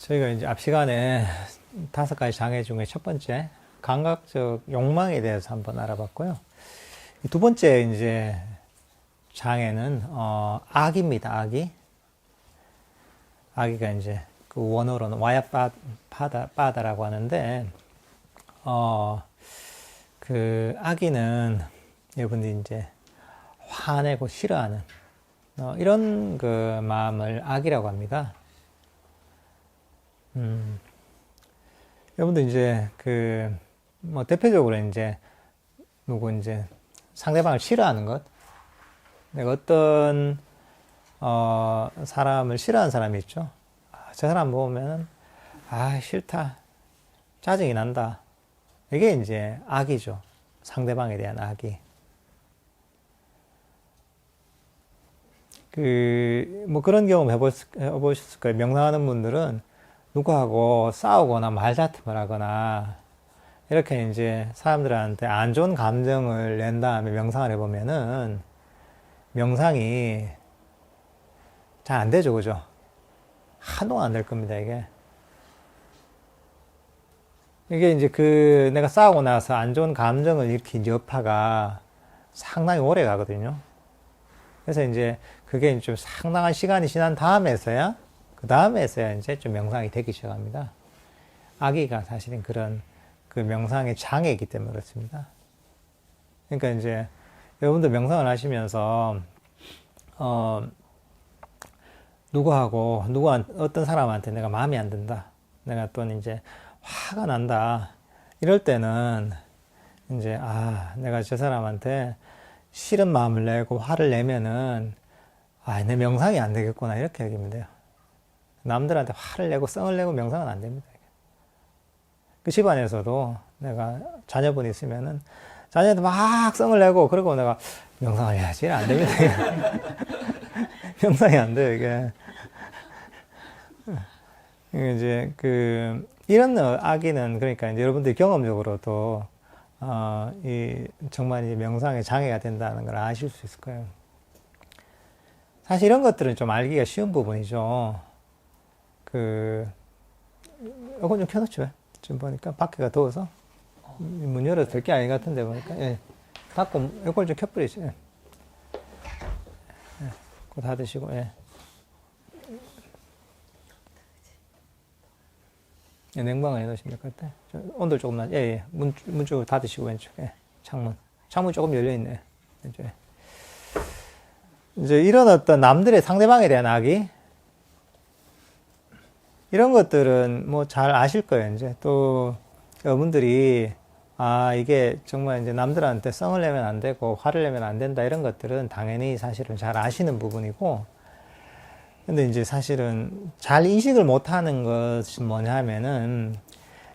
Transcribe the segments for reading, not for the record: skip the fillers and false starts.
저희가 이제 앞 시간에 5가지 장애 중에 첫 번째 감각적 욕망에 대해서 한번 알아봤고요. 두 번째 이제 장애는 악입니다. 악이가 이제 그 원어로는 와야파다라고 하는데 그 악이는 여러분들이 이제 화내고 싫어하는 이런 그 마음을 악이라고 합니다. 여러분들 이제 뭐 대표적으로 이제 누구 이제 상대방을 싫어하는 것, 내가 어떤 사람을 싫어하는 사람이 있죠. 저 사람 보면 싫다, 짜증이 난다. 이게 이제 악이죠. 상대방에 대한 악이. 뭐 그런 경험 해보셨을 거예요. 명상하는 분들은 누구하고 싸우거나 말다툼을 하거나 이렇게 이제 사람들한테 안 좋은 감정을 낸 다음에 명상을 해보면은 명상이 잘 안 되죠, 그죠? 한동안 안 될 겁니다, 이게. 이게 이제 내가 싸우고 나서 안 좋은 감정을 일으킨 여파가 상당히 오래 가거든요. 그래서 이제 그게 좀 상당한 시간이 지난 다음에서야 이제 좀 명상이 되기 시작합니다. 악의가 사실은 그런 그 명상의 장애이기 때문에 그렇습니다. 그러니까 이제 여러분들 명상을 하시면서 어떤 사람한테 내가 마음에 안 든다, 내가 또 이제 화가 난다, 이럴 때는 이제 내가 저 사람한테 싫은 마음을 내고 화를 내면은 내 명상이 안 되겠구나, 이렇게 여기면 돼요. 남들한테 화를 내고 성을 내고 명상은 안 됩니다. 그 집안에서도 내가 자녀분이 있으면은 자녀한테 막 성을 내고 그러고 내가 명상을 해야지, 안 됩니다. 명상이 안 돼요, 이게. 이제 이런 악의는 그러니까 이제 여러분들이 경험적으로도 정말 이 명상에 장애가 된다는 걸 아실 수 있을 거예요. 사실 이런 것들은 좀 알기가 쉬운 부분이죠. 이건 좀 켜놓죠, 왜? 지금 보니까 밖에가 더워서 문 열어도 될 게 아닌 것 같은데 보니까. 예. 닫고 이걸 좀 켜버리죠. 예. 그거 닫으시고. 예. 예, 냉방을 해놓으시면 될 것 같아요. 온도 조금 예. 문 쪽으로 닫으시고 왼쪽. 예. 창문 조금 열려있네. 왼쪽에. 이제 이런 어떤 남들의 상대방에 대한 악의, 이런 것들은 뭐 잘 아실 거예요. 이제 또 여러분들이 이게 정말 이제 남들한테 성을 내면 안 되고 화를 내면 안 된다, 이런 것들은 당연히 사실은 잘 아시는 부분이고, 근데 이제 사실은 잘 인식을 못 하는 것이 뭐냐 하면은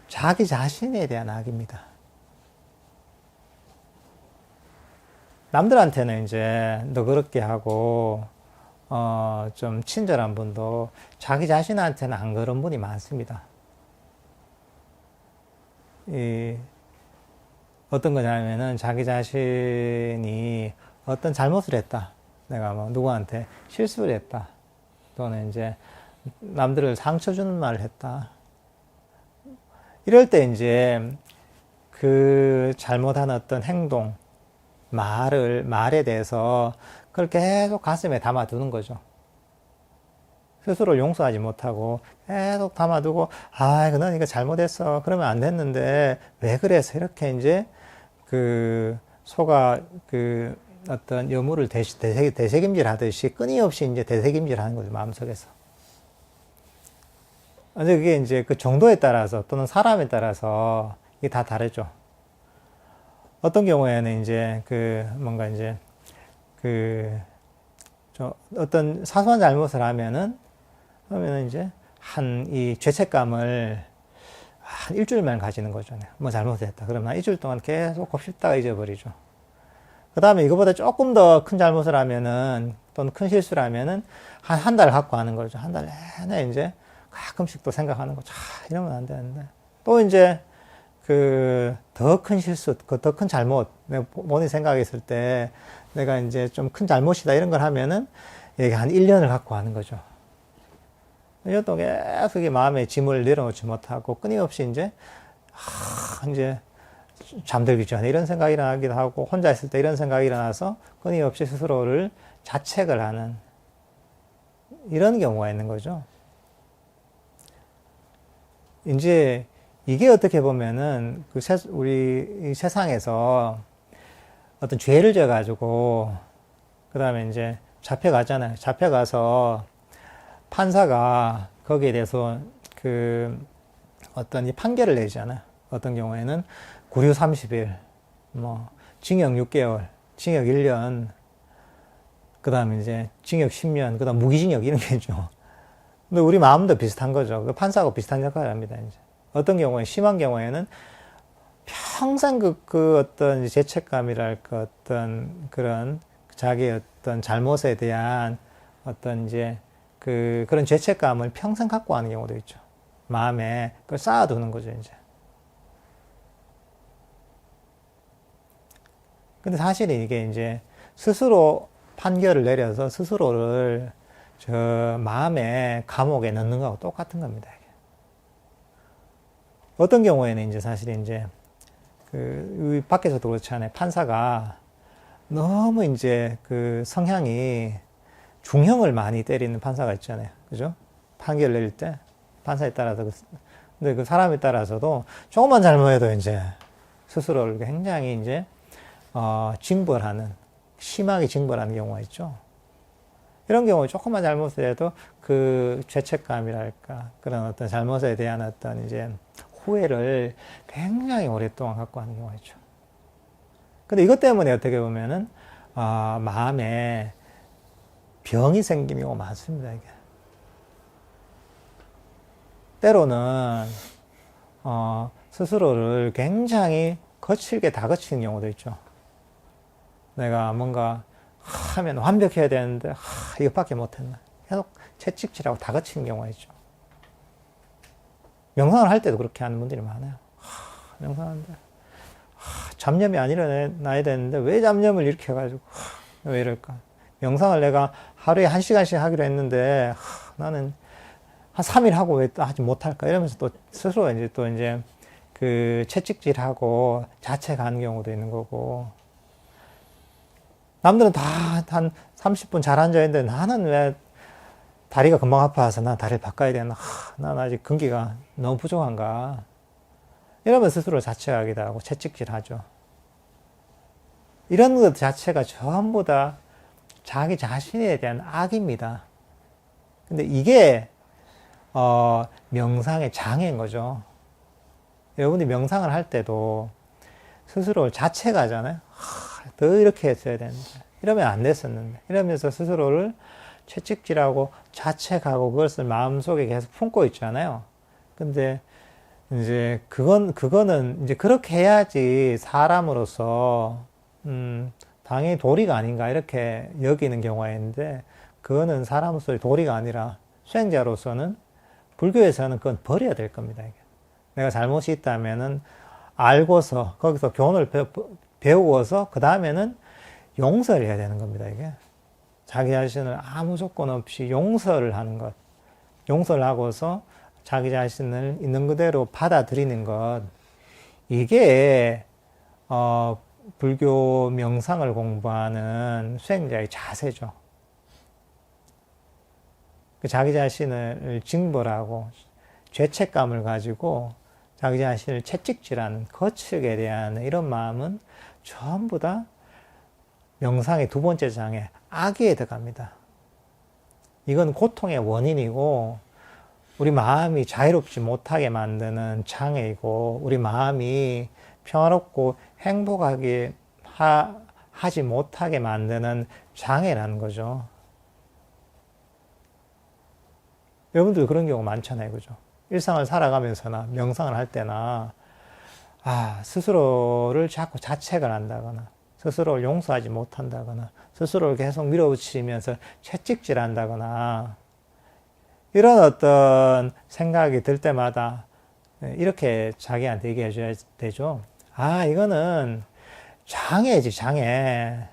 자기 자신에 대한 악입니다. 남들한테는 이제 너그럽게 하고 좀 친절한 분도 자기 자신한테는 안 그런 분이 많습니다. 어떤 거냐면은 자기 자신이 어떤 잘못을 했다, 내가 뭐 누구한테 실수를 했다, 또는 이제 남들을 상처 주는 말을 했다, 이럴 때 이제 그 잘못한 어떤 행동, 말에 대해서 그걸 계속 가슴에 담아두는 거죠. 스스로 용서하지 못하고 계속 담아두고, 넌 이거 잘못했어, 그러면 안 됐는데 왜 그래서, 이렇게 이제 소가 어떤 여물을 되새김질 하듯이 끊임없이 이제 되새김질 하는 거죠, 마음속에서. 근데 그게 이제 그 정도에 따라서 또는 사람에 따라서 이게 다 다르죠. 어떤 경우에는 이제 뭔가 이제 어떤 사소한 잘못을 하면은 이제 이 죄책감을 한 일주일만 가지는 거죠. 뭐 잘못했다 그러면 한 일주일 동안 계속 곱씹다가 잊어버리죠. 그 다음에 이거보다 조금 더 큰 잘못을 하면은, 또는 큰 실수를 하면은 한 달 갖고 하는 거죠. 한 달 내내 이제 가끔씩 또 생각하는 거죠. 이러면 안 되는데. 또 이제 더 큰 실수, 더 큰 잘못, 내가 본인이 생각했을 때 내가 이제 좀 큰 잘못이다, 이런 걸 하면은 이게 한 1년을 갖고 하는 거죠. 몇 년 계속 이게 마음에 짐을 내려놓지 못하고 끊임없이 이제 잠들기 전에 이런 생각이 일어나기도 하고 혼자 있을 때 이런 생각이 일어나서 끊임없이 스스로를 자책을 하는 이런 경우가 있는 거죠. 이제 이게 어떻게 보면은 우리 세상에서 어떤 죄를 져가지고 그 다음에 이제 잡혀가잖아요. 잡혀가서 판사가 거기에 대해서 어떤 이 판결을 내잖아요. 어떤 경우에는 구류 30일, 징역 6개월, 징역 1년, 그 다음에 이제 징역 10년, 그 다음 무기징역 이런 게 있죠. 근데 우리 마음도 비슷한 거죠. 그 판사하고 비슷한 역할을 합니다, 이제. 어떤 경우에, 심한 경우에는 평생 어떤 죄책감이랄까 어떤 그런 자기의 어떤 잘못에 대한 어떤 그런 죄책감을 평생 갖고 하는 경우도 있죠. 마음에 그걸 쌓아두는 거죠, 이제. 근데 사실은 이게 이제 스스로 판결을 내려서 스스로를 저 마음의 감옥에 넣는 거하고 똑같은 겁니다. 이게. 어떤 경우에는 이제 사실 이제 밖에서도 그렇잖아요. 판사가 너무 이제 성향이 중형을 많이 때리는 판사가 있잖아요. 그죠? 판결 내릴 때 판사에 따라서 근데 그 사람에 따라서도 조금만 잘못해도 이제 스스로를 굉장히 이제 징벌하는 심하게 징벌하는 경우가 있죠. 이런 경우 조금만 잘못해도 그 죄책감이랄까 그런 어떤 잘못에 대한 어떤 이제 후회를 굉장히 오랫동안 갖고 하는 경우가 있죠. 근데 이것 때문에 어떻게 보면은 마음에 병이 생기는 경우가 많습니다. 이게 때로는 스스로를 굉장히 거칠게 다그치는 경우도 있죠. 내가 뭔가 하면 완벽해야 되는데 이것밖에 못했나 계속 채찍질하고 다그치는 경우가 있죠. 명상을 할 때도 그렇게 하는 분들이 많아요. 명상하는데 잡념이 안 일어나야 되는데 왜 잡념을 이렇게 해가지고 왜 이럴까. 명상을 내가 하루에 1시간씩 하기로 했는데 나는 한 3일 하고 왜 하지 못할까 이러면서 또 스스로 이제 그 채찍질하고 자책하는 경우도 있는 거고, 남들은 다 한 30분 잘 앉아있는데 나는 왜 다리가 금방 아파서 난 다리를 바꿔야 되나, 난 아직 근기가 너무 부족한가 이러면 스스로 자책하기도 하고 채찍질하죠. 이런 것 자체가 전부 다 자기 자신에 대한 악입니다. 근데 이게 명상의 장애인 거죠. 여러분이 명상을 할 때도 스스로를 자책하잖아요. 더 이렇게 했어야 되는데, 이러면 안 됐었는데, 이러면서 스스로를 채찍질하고 자책하고 그것을 마음속에 계속 품고 있잖아요. 근데 이제 그거는 이제 그렇게 해야지 사람으로서 당연히 도리가 아닌가 이렇게 여기는 경우가 있는데, 그거는 사람으로서의 도리가 아니라 수행자로서는, 불교에서는 그건 버려야 될 겁니다. 이게. 내가 잘못이 있다면은 알고서 거기서 교훈을 배우고서 그 다음에는 용서를 해야 되는 겁니다. 이게 자기 자신을 아무 조건 없이 용서를 하는 것, 용서를 하고서 자기 자신을 있는 그대로 받아들이는 것, 이게 불교 명상을 공부하는 수행자의 자세죠. 자기 자신을 징벌하고 죄책감을 가지고 자기 자신을 채찍질하는 거칠게 대한 이런 마음은 전부 다 명상의 두 번째 장애, 악에 들어갑니다. 이건 고통의 원인이고 우리 마음이 자유롭지 못하게 만드는 장애이고, 우리 마음이 평화롭고 행복하게 하지 못하게 만드는 장애라는 거죠. 여러분들 그런 경우 많잖아요. 그죠? 일상을 살아가면서나 명상을 할 때나 스스로를 자꾸 자책을 한다거나 스스로를 용서하지 못한다거나 스스로를 계속 밀어붙이면서 채찍질 한다거나 이런 어떤 생각이 들 때마다 이렇게 자기한테 얘기해 줘야 되죠. 이거는 장애지, 장애.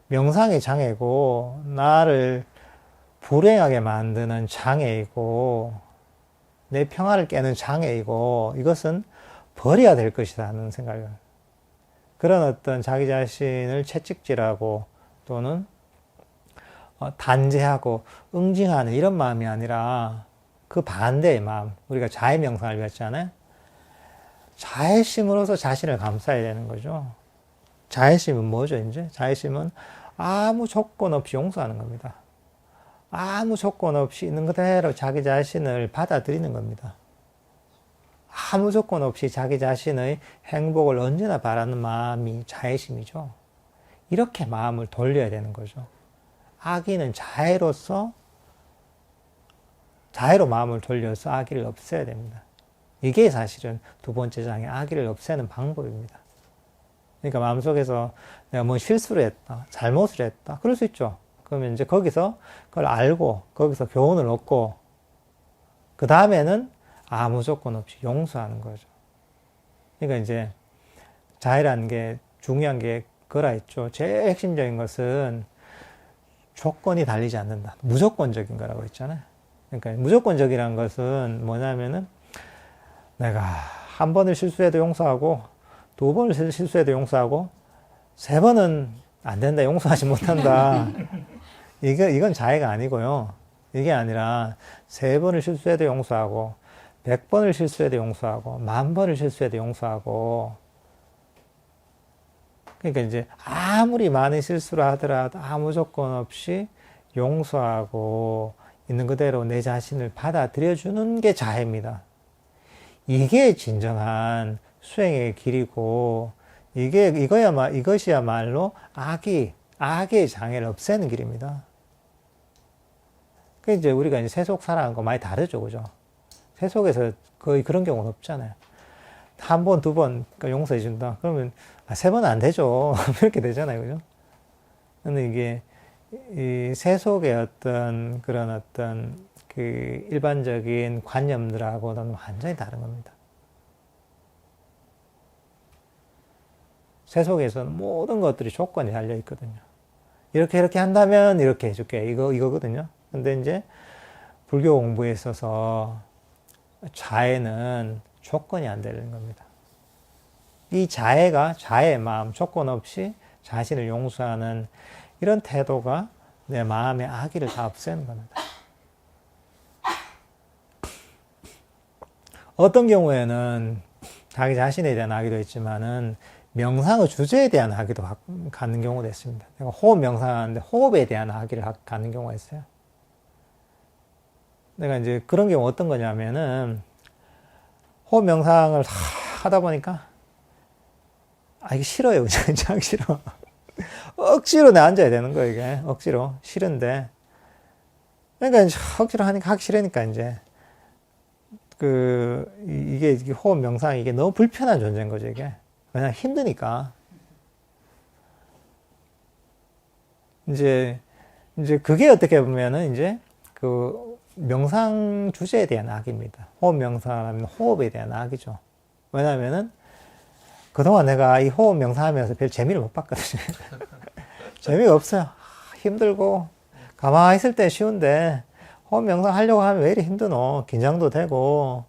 명상의 장애고 나를 불행하게 만드는 장애이고, 내 평화를 깨는 장애이고, 이것은 버려야 될 것이다 하는 생각을. 그런 어떤 자기 자신을 채찍질하고 또는 단죄하고 응징하는 이런 마음이 아니라 그 반대의 마음. 우리가 자애 명상을 배웠잖아요. 자애심으로서 자신을 감싸야 되는 거죠. 자애심은 뭐죠, 이제? 자애심은 아무 조건 없이 용서하는 겁니다. 아무 조건 없이 있는 그대로 자기 자신을 받아들이는 겁니다. 아무 조건 없이 자기 자신의 행복을 언제나 바라는 마음이 자애심이죠. 이렇게 마음을 돌려야 되는 거죠. 악의는 자애로 마음을 돌려서 악의를 없애야 됩니다. 이게 사실은 두 번째 장애, 악의를 없애는 방법입니다. 그러니까 마음속에서 내가 뭐 실수를 했다, 잘못을 했다, 그럴 수 있죠. 그러면 이제 거기서 그걸 알고, 거기서 교훈을 얻고, 그 다음에는 아무 조건 없이 용서하는 거죠. 그러니까 이제 자애라는 게 중요한 게 그거라 했죠. 제일 핵심적인 것은 조건이 달리지 않는다. 무조건적인 거라고 했잖아요. 그러니까 무조건적이라는 것은 뭐냐면은 내가 한 번을 실수해도 용서하고, 두 번을 실수해도 용서하고, 세 번은 안 된다, 용서하지 못한다. 이건 자애가 아니고요. 이게 아니라 세 번을 실수해도 용서하고, 100번을 실수해도 용서하고, 10,000번을 실수해도 용서하고. 그러니까 이제 아무리 많은 실수를 하더라도 아무 조건 없이 용서하고 있는 그대로 내 자신을 받아들여주는 게 자애입니다. 이게 진정한 수행의 길이고, 이것이야말로 악의 장애를 없애는 길입니다. 그 이제 우리가 이제 세속 살아가는 거 많이 다르죠, 그죠? 세속에서 거의 그런 경우는 없잖아요. 한 번, 두 번 용서해 준다. 그러면 세 번은 안 되죠. 이렇게 되잖아요, 그죠? 근데 이게 이 세속의 어떤 그런 어떤 그 일반적인 관념들하고는 완전히 다른 겁니다. 세속에서는 모든 것들이 조건이 달려 있거든요. 이렇게 한다면 이렇게 해줄게. 이거거든요. 근데 이제 불교 공부에 있어서 자애는 조건이 안 되는 겁니다. 이 자애의 마음, 조건 없이 자신을 용서하는 이런 태도가 내 마음의 악의를 다 없애는 겁니다. 어떤 경우에는 자기 자신에 대한 악의도 있지만은 명상의 주제에 대한 악의도 갖는 경우도 있습니다. 내가 호흡 명상하는데 호흡에 대한 악의를 갖는 경우가 있어요. 내가 이제 그런 경우 어떤 거냐면은 호흡 명상을 하다 보니까 이게 싫어요. 그냥 싫어. 억지로 내 앉아야 되는 거예요, 이게. 억지로. 싫은데. 그러니까 이제 억지로 하기 싫으니까 이제 이게 호흡 명상이 이게 너무 불편한 존재인 거죠, 이게. 그냥 힘드니까. 이제 그게 어떻게 보면은 이제 그 명상 주제에 대한 악입니다. 호흡 명상하면 호흡에 대한 악이죠. 왜냐면은 그동안 내가 이 호흡 명상하면서 별 재미를 못 봤거든요. 재미가 없어요. 힘들고, 가만히 있을 때 쉬운데, 호흡 명상 하려고 하면 왜 이리 힘드노? 긴장도 되고,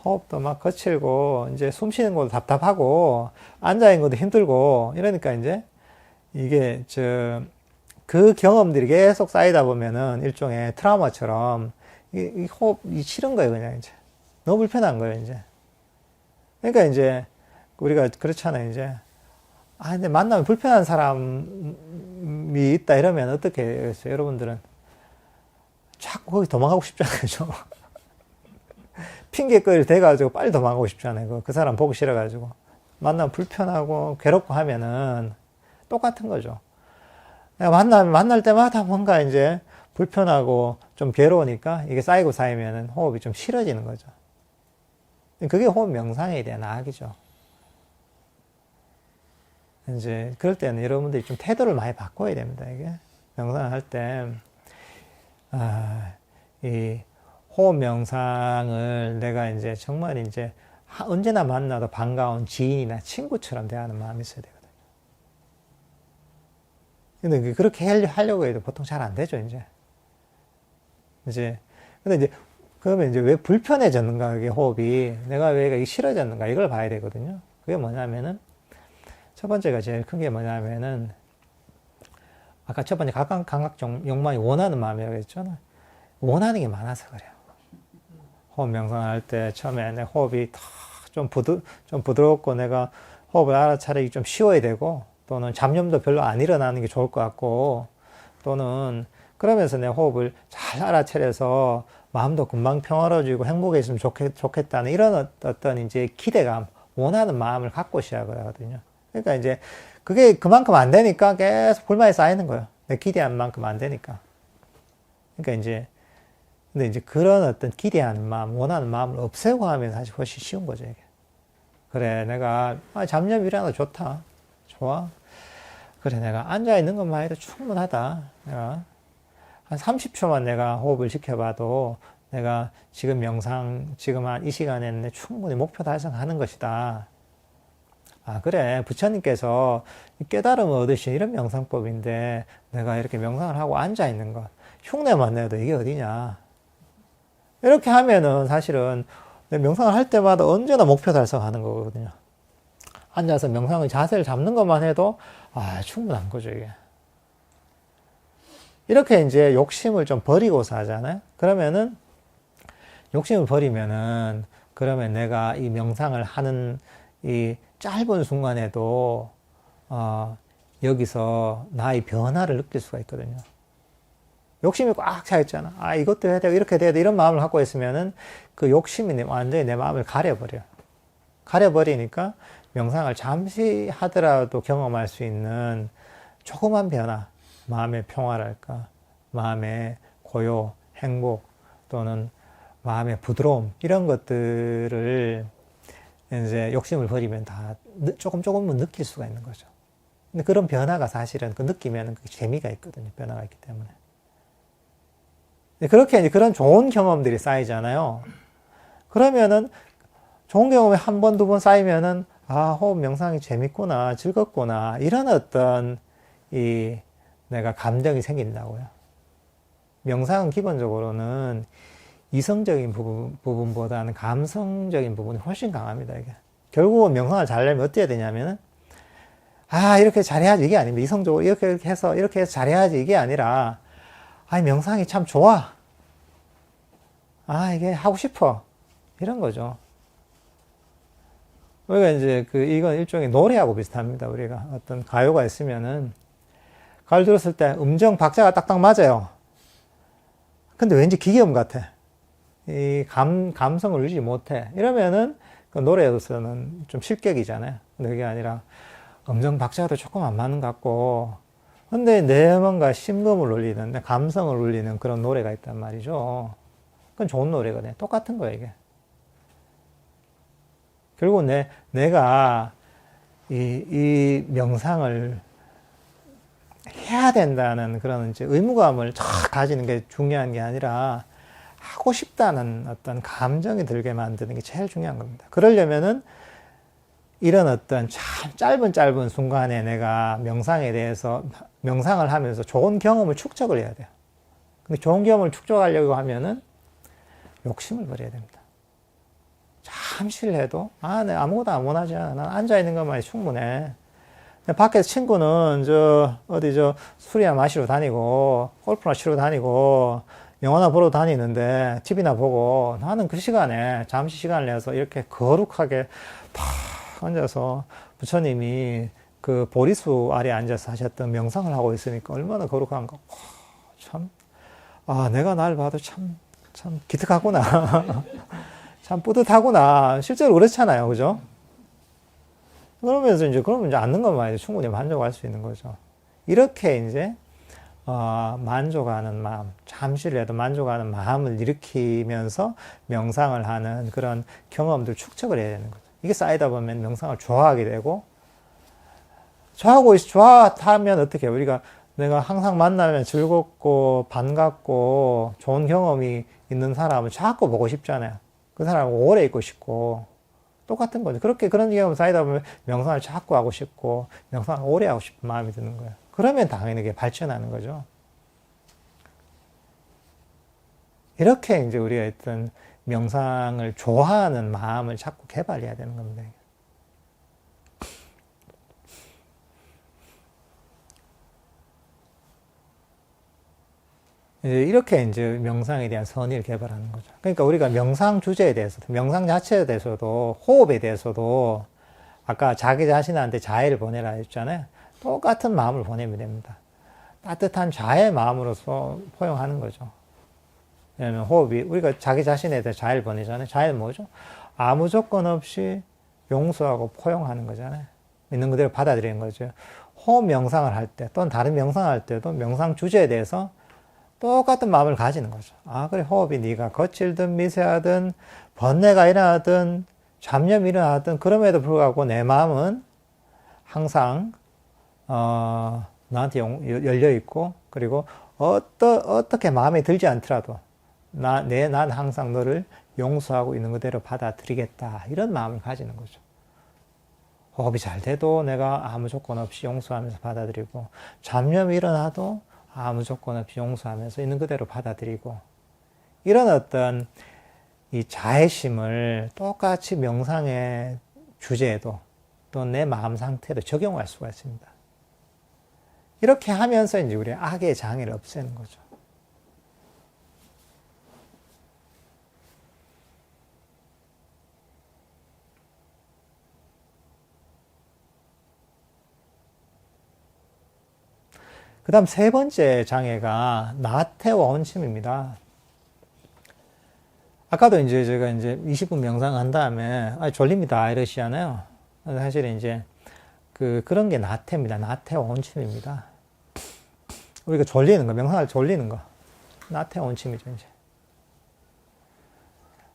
호흡도 막 거칠고, 이제 숨 쉬는 것도 답답하고, 앉아있는 것도 힘들고, 이러니까 이제, 이게, 그 경험들이 계속 쌓이다 보면은 일종의 트라우마처럼, 이 호흡이 싫은 거예요, 그냥 이제. 너무 불편한 거예요, 이제. 그러니까 이제, 우리가 그렇잖아요, 이제. 근데 만나면 불편한 사람이 있다 이러면 어떻게 했어요, 여러분들은? 자꾸 거기 도망가고 싶잖아요, 좀. 핑계거리를 대가지고 빨리 도망가고 싶잖아요. 그 사람 보기 싫어가지고. 만나면 불편하고 괴롭고 하면은 똑같은 거죠. 만날 때마다 뭔가 이제 불편하고 좀 괴로우니까 이게 쌓이고 쌓이면은 호흡이 좀 싫어지는 거죠. 그게 호흡 명상에 대한 악이죠. 이제 그럴 때는 여러분들이 좀 태도를 많이 바꿔야 됩니다. 이게 명상을 할 때, 이 호흡 명상을 내가 이제 정말 이제 언제나 만나도 반가운 지인이나 친구처럼 대하는 마음이 있어야 되거든요. 근데 그렇게 하려고 해도 보통 잘 안 되죠, 이제. 이제, 근데 이제, 그러면 이제 왜 불편해졌는가, 그게 호흡이. 내가 왜 이게 싫어졌는가, 이걸 봐야 되거든요. 그게 뭐냐면은, 첫 번째가 제일 큰 게 뭐냐면은, 아까 첫 번째 감각 욕망이 원하는 마음이라고 했잖아. 원하는 게 많아서 그래요. 호흡 명상할 때 처음에 내 호흡이 좀 부드럽고 내가 호흡을 알아차리기 좀 쉬워야 되고, 또는 잡념도 별로 안 일어나는 게 좋을 것 같고, 또는 그러면서 내 호흡을 잘 알아차려서 마음도 금방 평화로워지고 행복해졌으면 좋겠다는 이런 어떤 이제 기대감, 원하는 마음을 갖고 시작을 하거든요. 그러니까 이제 그게 그만큼 안 되니까 계속 불만이 쌓이는 거예요. 내 기대한 만큼 안 되니까. 그러니까 이제, 근데 이제 그런 어떤 기대하는 마음, 원하는 마음을 없애고 하면 사실 훨씬 쉬운 거죠, 이게. 그래, 내가, 잡념이라도 좋다. 좋아. 그래, 내가 앉아있는 것만 해도 충분하다. 내가 한 30초만 내가 호흡을 지켜봐도 내가 지금 명상, 지금 한 이 시간에는 충분히 목표 달성하는 것이다. 아, 그래. 부처님께서 깨달음을 얻으신 이런 명상법인데 내가 이렇게 명상을 하고 앉아있는 것. 흉내만 내도 이게 어디냐. 이렇게 하면은 사실은 명상을 할 때마다 언제나 목표 달성하는 거거든요. 앉아서 명상의 자세를 잡는 것만 해도 충분한 거죠, 이게. 이렇게 이제 욕심을 좀 버리고서 하잖아요. 그러면은 욕심을 버리면은 그러면 내가 이 명상을 하는 이 짧은 순간에도 여기서 나의 변화를 느낄 수가 있거든요. 욕심이 꽉 차 있잖아. 이것도 해야 되고 이렇게 돼야 돼. 이런 마음을 갖고 있으면은 그 욕심이 완전히 내 마음을 가려버려. 가려버리니까 명상을 잠시 하더라도 경험할 수 있는 조그만 변화, 마음의 평화랄까, 마음의 고요, 행복, 또는 마음의 부드러움, 이런 것들을 이제 욕심을 버리면 다 조금은 느낄 수가 있는 거죠. 근데 그런 변화가 사실은 그 느끼면 그 재미가 있거든요. 변화가 있기 때문에. 그렇게 이제 그런 좋은 경험들이 쌓이잖아요. 그러면은 좋은 경험이 한 번, 두 번 쌓이면은 호흡 명상이 재밌구나, 즐겁구나, 이런 어떤 내가 감정이 생긴다고요. 명상은 기본적으로는 이성적인 부분보다는 감성적인 부분이 훨씬 강합니다, 이게. 결국은 명상을 잘하려면 어떻게 해야 되냐면은, 이렇게 잘해야지, 이게 아닙니다. 이성적으로 이렇게 해서 잘해야지, 이게 아니라, 명상이 참 좋아. 이게 하고 싶어. 이런 거죠. 우리가 이제 이건 일종의 노래하고 비슷합니다. 우리가 어떤 가요가 있으면은, 가요를 들었을 때 음정 박자가 딱딱 맞아요. 근데 왠지 기계음 같아. 이 감성을 유지 못해. 이러면은 그 노래로서는 좀 실격이잖아요. 근데 그게 아니라 음정 박자도 조금 안 맞는 것 같고, 근데 내 뭔가 심금을 울리는, 내 감성을 울리는 그런 노래가 있단 말이죠. 그건 좋은 노래거든요. 똑같은 거예요, 이게. 결국 내가 이 명상을 해야 된다는 그런 이제 의무감을 쫙 가지는 게 중요한 게 아니라 하고 싶다는 어떤 감정이 들게 만드는 게 제일 중요한 겁니다. 그러려면은 이런 어떤 참 짧은 순간에 내가 명상에 대해서 명상을 하면서 좋은 경험을 축적을 해야 돼요. 근데 좋은 경험을 축적하려고 하면은 욕심을 버려야 됩니다. 잠시를 해도 내가 아무것도 안 원하지 않아. 난 앉아있는 것만이 충분해. 밖에서 친구는 술이나 마시러 다니고 골프나 치러 다니고 영화나 보러 다니는데 TV나 보고 나는 그 시간에 잠시 시간을 내서 이렇게 거룩하게 팍 앉아서 부처님이 그 보리수 아래 앉아서 하셨던 명상을 하고 있으니까 얼마나 거룩한가. 참, 내가 날 봐도 참 기특하구나. 참 뿌듯하구나. 실제로 그렇잖아요. 그죠? 그러면 이제 앉는 것만 해도 충분히 만족할 수 있는 거죠. 이렇게 이제, 만족하는 마음, 잠시라도 만족하는 마음을 일으키면서 명상을 하는 그런 경험들 축적을 해야 되는 거죠. 이게 쌓이다 보면 명상을 좋아하게 되고, 좋아하면 어떻게 해요? 내가 항상 만나면 즐겁고, 반갑고, 좋은 경험이 있는 사람을 자꾸 보고 싶잖아요. 그 사람은 오래 있고 싶고, 똑같은 거죠. 그런 경험 쌓이다 보면 명상을 자꾸 하고 싶고, 명상을 오래 하고 싶은 마음이 드는 거예요. 그러면 당연히 그게 발전하는 거죠. 이렇게 이제 우리가 어떤 명상을 좋아하는 마음을 자꾸 개발해야 되는 겁니다. 이렇게 이제 명상에 대한 선의를 개발하는 거죠. 그러니까 우리가 명상 주제에 대해서도, 명상 자체에 대해서도, 호흡에 대해서도 아까 자기 자신한테 자애를 보내라 했잖아요. 똑같은 마음을 보내면 됩니다. 따뜻한 자애 마음으로서 포용하는 거죠. 왜냐면 호흡이, 우리가 자기 자신에 대해 자애를 보내잖아요. 자애는 뭐죠? 아무 조건 없이 용서하고 포용하는 거잖아요. 있는 그대로 받아들이는 거죠. 호흡 명상을 할 때, 또는 다른 명상을 할 때도 명상 주제에 대해서 똑같은 마음을 가지는 거죠. 아, 그래, 호흡이 네가 거칠든 미세하든 번뇌가 일어나든 잡념이 일어나든 그럼에도 불구하고 내 마음은 항상 나한테 열려 있고, 그리고 어떻게 마음에 들지 않더라도 난 항상 너를 용서하고 있는 그대로 받아들이겠다, 이런 마음을 가지는 거죠. 호흡이 잘 돼도 내가 아무 조건 없이 용서하면서 받아들이고, 잡념이 일어나도 아무 조건 없이 용서하면서 있는 그대로 받아들이고, 이런 어떤 이 자애심을 똑같이 명상의 주제에도 또 내 마음 상태에도 적용할 수가 있습니다. 이렇게 하면서 이제 우리 악의 장애를 없애는 거죠. 그 다음 세 번째 장애가 나태와 혼침입니다. 아까도 이제 제가 이제 20분 명상한 다음에, 졸립니다, 이러시잖아요. 사실 이제 그런 게 나태입니다. 나태와 혼침입니다. 우리가 졸리는 거, 명상할 졸리는 거. 나태와 혼침이죠, 이제.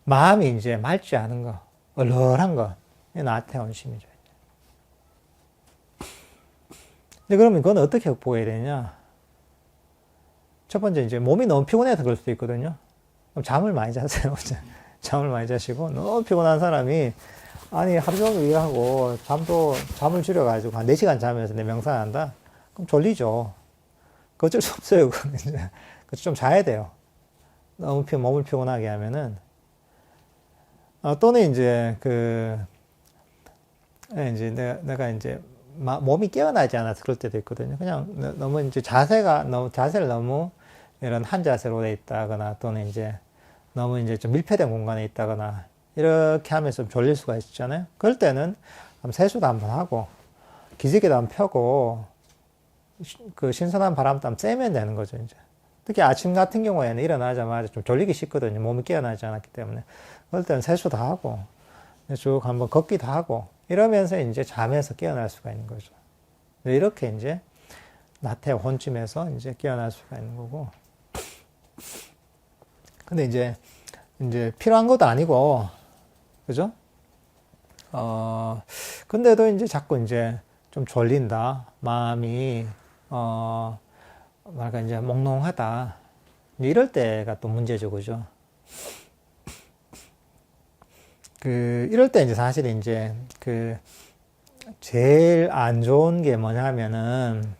마음이 이제 맑지 않은 거, 얼얼한 거. 나태와 혼침이죠. 근데 그러면 그건 어떻게 극복해야 되냐? 첫 번째, 이제 몸이 너무 피곤해서 그럴 수도 있거든요. 그럼 잠을 많이 자세요. 잠을 많이 자시고, 너무 피곤한 사람이, 아니, 하루 종일 일하고, 잠을 줄여가지고, 한 4시간 자면서 내 명상한다? 그럼 졸리죠. 그 어쩔 수 없어요. 그건 이제. 좀 자야 돼요. 너무 몸을 피곤하게 하면은. 또는 이제, 이제 내가 이제, 몸이 깨어나지 않아서 그럴 때도 있거든요. 그냥 너무 이제 자세를 너무 이런 한 자세로 돼 있다거나, 또는 이제 너무 이제 좀 밀폐된 공간에 있다거나, 이렇게 하면서 좀 졸릴 수가 있잖아요. 그럴 때는 세수도 한번 하고, 기지개도 한번 펴고, 신선한 바람도 한번 쐬면 되는 거죠, 이제. 특히 아침 같은 경우에는 일어나자마자 좀 졸리기 쉽거든요. 몸이 깨어나지 않았기 때문에. 그럴 때는 세수도 하고, 쭉 한번 걷기도 하고, 이러면서 이제 잠에서 깨어날 수가 있는 거죠. 이렇게 이제 나태와 혼침에서 이제 깨어날 수가 있는 거고. 근데 이제 필요한 것도 아니고, 그죠? 근데도 이제 자꾸 이제 좀 졸린다. 마음이, 이제 몽롱하다. 이럴 때가 또 문제죠, 그죠? 이럴 때 이제 사실 이제 제일 안 좋은 게 뭐냐면은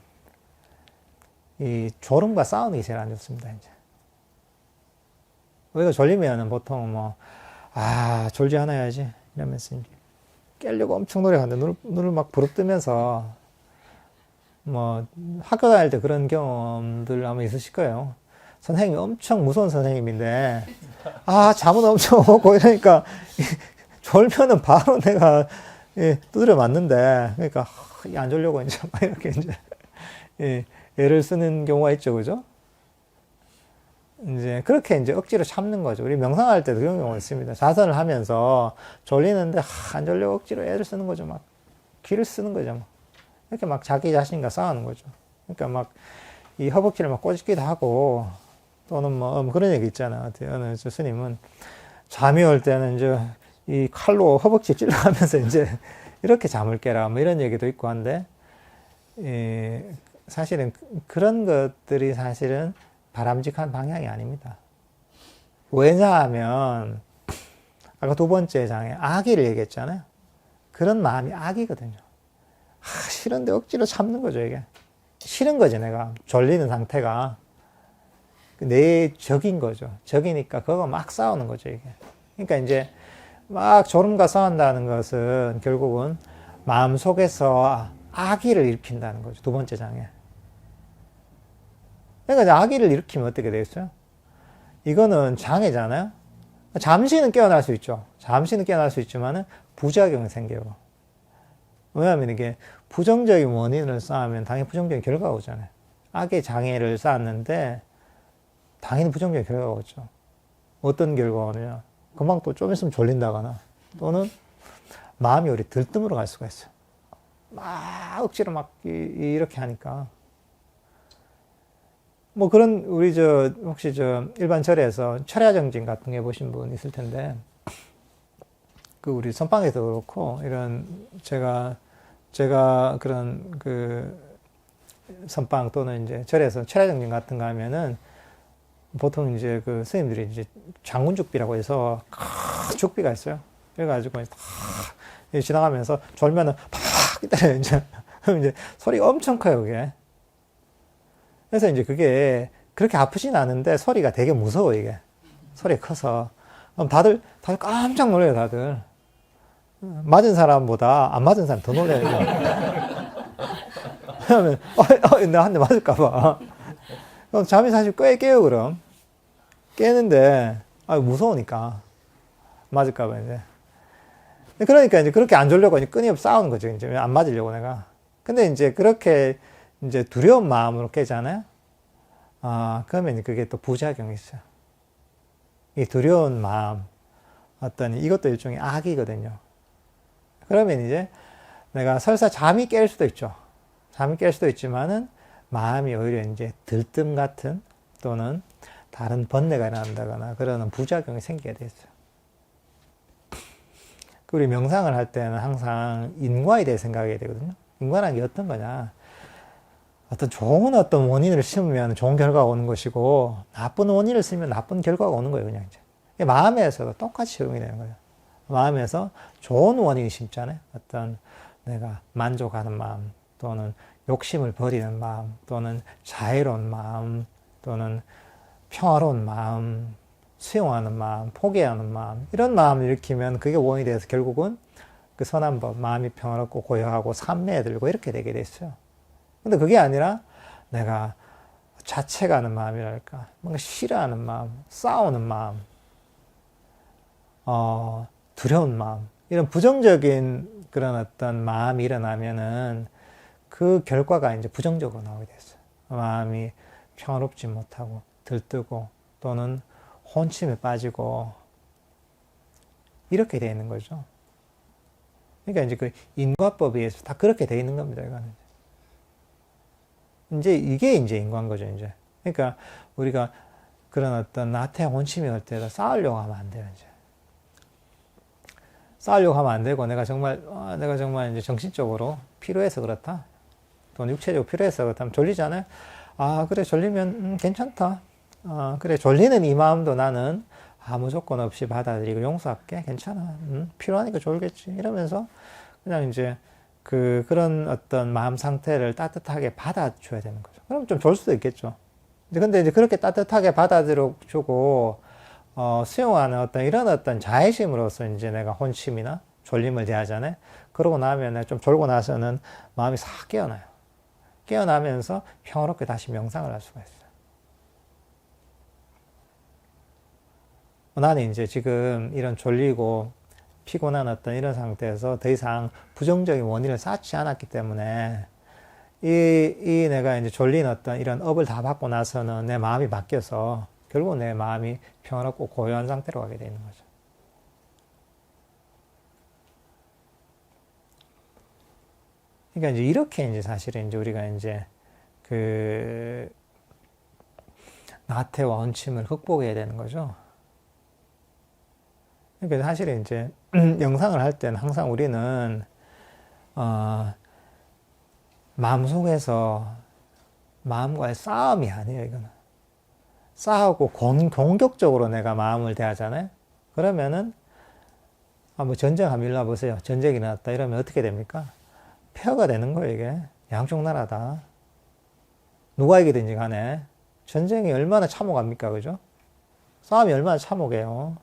이 졸음과 싸우는 게 제일 안 좋습니다, 이제. 우리가 졸리면은 보통 졸지 않아야지 이러면서 이제 깨려고 엄청 노력하는데 눈을 막 부릅뜨면서 학교 다닐 때 그런 경험들 아마 있으실 거예요. 선생님이 엄청 무서운 선생님인데 잠은 엄청 오고 이러니까 졸면은 바로 내가 두드려 맞는데, 그러니까 안 졸려고 이제 막 이렇게 이제 애를 쓰는 경우가 있죠, 그죠? 이제 그렇게 이제 억지로 참는 거죠. 우리 명상할 때도 그런 경우가 있습니다. 자선을 하면서 졸리는데 안 졸려고 억지로 애를 쓰는 거죠, 막 기를 쓰는 거죠, 막 이렇게 막 자기 자신과 싸우는 거죠. 그러니까 막 이 허벅지를 막 꼬집기도 하고, 또는 그런 얘기 있잖아요. 어느 스님은 잠이 올 때는 이제 이 칼로 허벅지 찔러가면서 이제 이렇게 잠을 깨라, 이런 얘기도 있고 한데, 사실은 그런 것들이 사실은 바람직한 방향이 아닙니다. 왜냐하면 아까 두 번째 장에 악의를 얘기했잖아요. 그런 마음이 악이거든요. 싫은데 억지로 참는 거죠, 이게. 싫은 거지, 내가. 졸리는 상태가. 내 적인 거죠. 적이니까 그거 막 싸우는 거죠, 이게. 그러니까 이제 막 졸음과 싸운다는 것은 결국은 마음속에서 악의를 일으킨다는 거죠. 두 번째 장애. 그러니까 악의를 일으키면 어떻게 되겠어요? 이거는 장애잖아요. 잠시는 깨어날 수 있죠. 잠시는 깨어날 수 있지만은 부작용이 생겨요. 왜냐하면 이게 부정적인 원인을 쌓으면 당연히 부정적인 결과가 오잖아요. 악의 장애를 쌓았는데 당연히 부정적인 결과가 오죠. 어떤 결과가 오느냐. 금방 또 좀 있으면 졸린다거나 또는 마음이 오히려 들뜸으로 갈 수가 있어요. 막 억지로 막 이렇게 하니까. 뭐 그런 우리 혹시 일반 절에서 철야정진 같은 거 해보신 분 있을 텐데 그 우리 선방에도 그렇고 이런 제가 그런 그 선방 또는 이제 절에서 철야정진 같은 거 하면은 보통 이제 그 스님들이 이제 장군죽비라고 해서 큰 죽비가 있어요. 그래가지고 지나가면서 졸면은 팍 때려요. 이제 소리가 엄청 커요, 그게. 그래서 이제 그게 그렇게 아프진 않은데 소리가 되게 무서워, 이게. 소리가 커서. 그럼 다들 깜짝 놀라요, 다들. 맞은 사람보다 안 맞은 사람 더 놀라요, 이게. 왜냐면, 나 한 대 맞을까봐. 그럼 잠이 사실 꽤 깨요, 그럼. 깨는데, 무서우니까. 맞을까봐, 이제. 그러니까 이제 그렇게 안 졸려고 이제 끊임없이 싸우는 거죠, 이제. 안 맞으려고 내가. 근데 이제 그렇게 이제 두려운 마음으로 깨잖아요? 그러면 그게 또 부작용이 있어요. 이 두려운 마음, 이것도 일종의 악이거든요. 그러면 이제 내가 설사 잠이 깰 수도 있죠. 잠이 깰 수도 있지만은 마음이 오히려 이제 들뜸 같은 또는 다른 번뇌가 일어난다거나 그러는 부작용이 생기게 돼 있어요. 우리 명상을 할 때는 항상 인과에 대해 생각해야 되거든요. 인과라는 게 어떤 거냐. 좋은 원인을 심으면 좋은 결과가 오는 것이고, 나쁜 원인을 쓰면 나쁜 결과가 오는 거예요, 그냥 이제. 마음에서도 똑같이 적용이 되는 거예요. 마음에서 좋은 원인을 심잖아요. 내가 만족하는 마음, 또는 욕심을 버리는 마음, 또는 자애로운 마음, 또는 평화로운 마음, 수용하는 마음, 포기하는 마음, 이런 마음을 일으키면 그게 원인이 돼서 결국은 그 선한 법, 마음이 평화롭고 고요하고 삼매에 들고 이렇게 되게 돼 있어요. 근데 그게 아니라 내가 자책하는 마음이랄까, 뭔가 싫어하는 마음, 싸우는 마음, 두려운 마음, 이런 부정적인 그런 마음이 일어나면은 그 결과가 이제 부정적으로 나오게 됐어요. 마음이 평화롭지 못하고 들뜨고 또는 혼침에 빠지고 이렇게 되어 있는 거죠. 그러니까 이제 그 인과법에 의해서 다 그렇게 되어 있는 겁니다, 이거는. 이제 이게 이제 인과인 거죠, 이제. 그러니까 우리가 그런 나태한 혼침이 올 때도 싸우려고 하면 안 돼요, 이제. 싸우려고 하면 안 되고 내가 정말 이제 정신적으로 필요해서 그렇다. 또는 육체적으로 필요해서 그렇다면 졸리잖아요. 그래, 졸리면 괜찮다. 그래, 졸리는 이 마음도 나는 아무 조건 없이 받아들이고 용서할게. 괜찮아. 필요하니까 졸겠지. 이러면서 그냥 이제 그런 마음 상태를 따뜻하게 받아줘야 되는 거죠. 그럼 좀 졸 수도 있겠죠. 근데 이제 그렇게 따뜻하게 받아들여주고, 수용하는 이런 자애심으로서 이제 내가 혼침이나 졸림을 대하잖아요. 그러고 나면 좀 졸고 나서는 마음이 싹 깨어나요. 깨어나면서 평화롭게 다시 명상을 할 수가 있어요. 나는 이제 지금 이런 졸리고 피곤한 이런 상태에서 더 이상 부정적인 원인을 쌓지 않았기 때문에 내가 이제 졸린 이런 업을 다 받고 나서는 내 마음이 바뀌어서 결국 내 마음이 평화롭고 고요한 상태로 가게 되는 거죠. 그러니까 이제 이렇게 이제 사실은 이제 우리가 이제 나태와 원침을 극복해야 되는 거죠. 그러니까 사실은 이제 영상을 할 때는 항상 우리는 마음속에서 마음과의 싸움이 아니에요, 이거는. 싸우고 공격적으로 내가 마음을 대하잖아요. 그러면은 뭐 전쟁 한번 일어나보세요. 전쟁이 일어났다 이러면 어떻게 됩니까? 폐허가 되는 거예요, 이게. 양쪽 나라 다. 누가 이기든지 간에 전쟁이 얼마나 참혹합니까? 그죠? 싸움이 얼마나 참혹해요.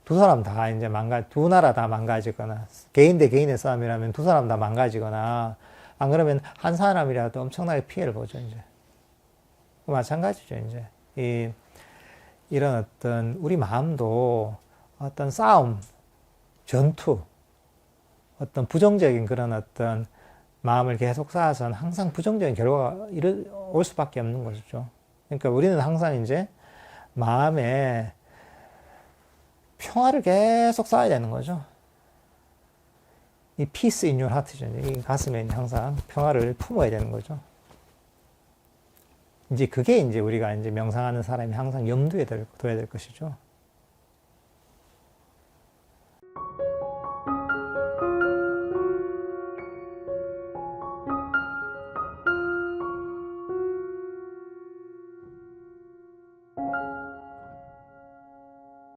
두 사람 다 이제 두 나라 다 망가지거나, 개인 대 개인의 싸움이라면 두 사람 다 망가지거나, 안 그러면 한 사람이라도 엄청나게 피해를 보죠, 이제. 마찬가지죠, 이제. 이런 어떤, 우리 마음도 어떤 싸움, 전투, 어떤 부정적인 그런 어떤 마음을 계속 쌓아서는 항상 부정적인 결과가 올 수밖에 없는 것이죠. 그러니까 우리는 항상 이제 마음에 평화를 계속 쌓아야 되는 거죠. 이 peace in your heart죠. 이 가슴에 항상 평화를 품어야 되는 거죠. 이제 그게 이제 우리가 이제 명상하는 사람이 항상 염두에 둬야 될 것이죠.